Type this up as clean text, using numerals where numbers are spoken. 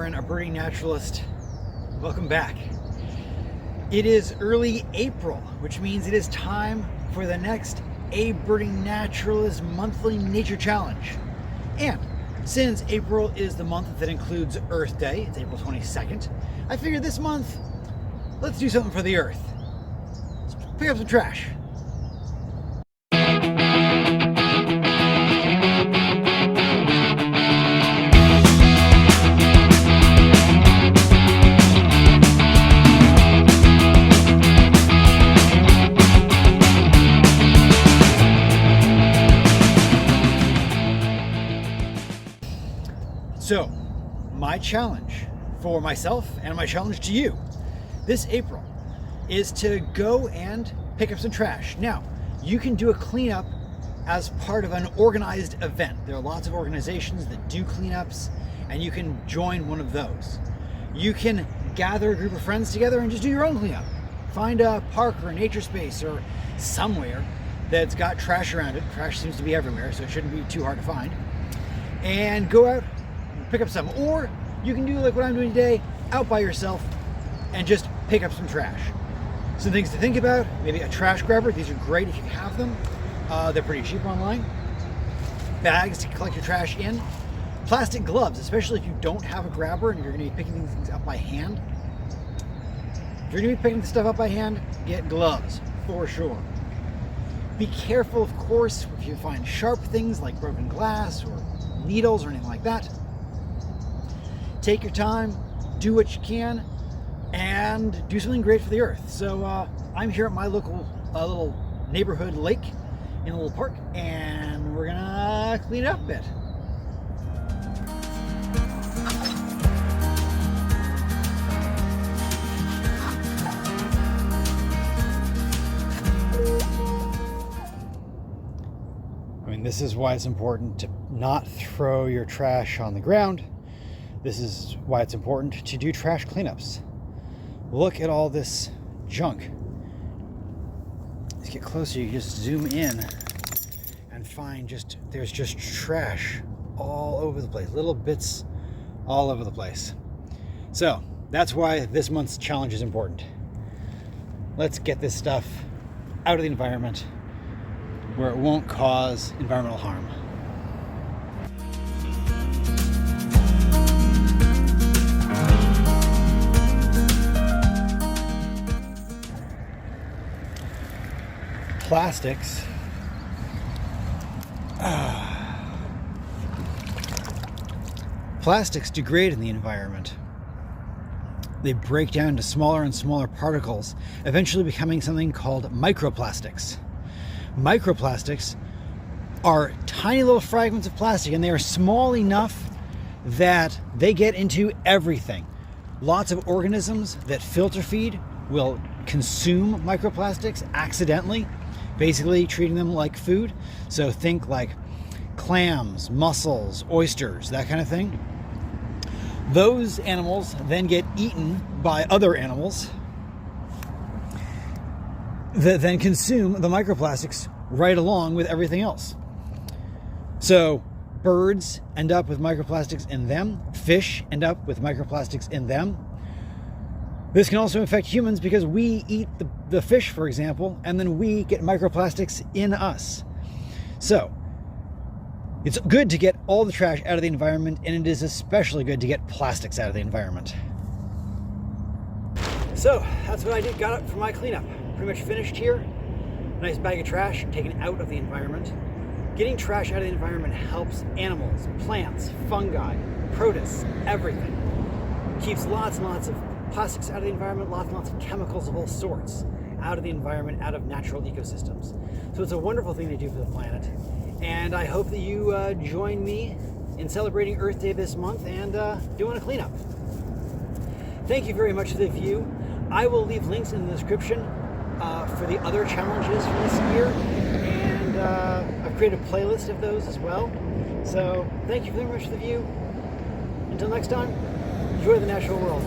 Aaron, a birding naturalist. Welcome back. It is early April, which means it is time for the next A Birding Naturalist monthly nature challenge. And since April is the month that includes Earth Day, it's April 22nd, I figured this month, let's do something for the Earth. Let's pick up some trash. So, my challenge for myself and my challenge to you this April is to go and pick up some trash. Now, you can do a cleanup as part of an organized event. There are lots of organizations that do cleanups, and you can join one of those. You can gather a group of friends together and just do your own cleanup. Find a park or a nature space or somewhere that's got trash around it. Trash seems to be everywhere, so it shouldn't be too hard to find. And go out, pick up some. Or you can do like what I'm doing today, out by yourself and just pick up some trash. Some things to think about: maybe a trash grabber. These are great if you have them. They're pretty cheap online. Bags to collect your trash in. Plastic gloves, especially if you don't have a grabber and you're going to be picking these things up by hand. If you're going to be picking the stuff up by hand, get gloves for sure. Be careful, of course, if you find sharp things like broken glass or needles or anything like that. Take your time, do what you can, and do something great for the Earth. So I'm here at my local little neighborhood lake in a little park, and we're gonna clean it up a bit. I mean, this is why it's important to not throw your trash on the ground. This is why it's important to do trash cleanups. Look at all this junk. Let's get closer, you just zoom in and find there's just trash all over the place, little bits all over the place. So that's why this month's challenge is important. Let's get this stuff out of the environment where it won't cause environmental harm. Plastics degrade in the environment. They break down to smaller and smaller particles, eventually becoming something called microplastics. Microplastics are tiny little fragments of plastic, and they are small enough that they get into everything. Lots of organisms that filter feed will consume microplastics accidentally, basically treating them like food. So think like clams, mussels, oysters, that kind of thing. Those animals then get eaten by other animals that then consume the microplastics right along with everything else. So birds end up with microplastics in them, fish end up with microplastics in them. This can also affect humans because we eat the fish, for example, and then we get microplastics in us. So it's good to get all the trash out of the environment, and it is especially good to get plastics out of the environment. So that's what I got up for my cleanup. Pretty much finished here. Nice bag of trash taken out of the environment. Getting trash out of the environment helps animals, plants, fungi, produce, everything. Keeps lots and lots of plastics out of the environment, lots and lots of chemicals of all sorts out of the environment, out of natural ecosystems. So it's a wonderful thing to do for the planet. And I hope that you join me in celebrating Earth Day this month and doing a cleanup. Thank you very much for the view. I will leave links in the description for the other challenges for this year. And I've created a playlist of those as well. So thank you very much for the view. Until next time, enjoy the natural world.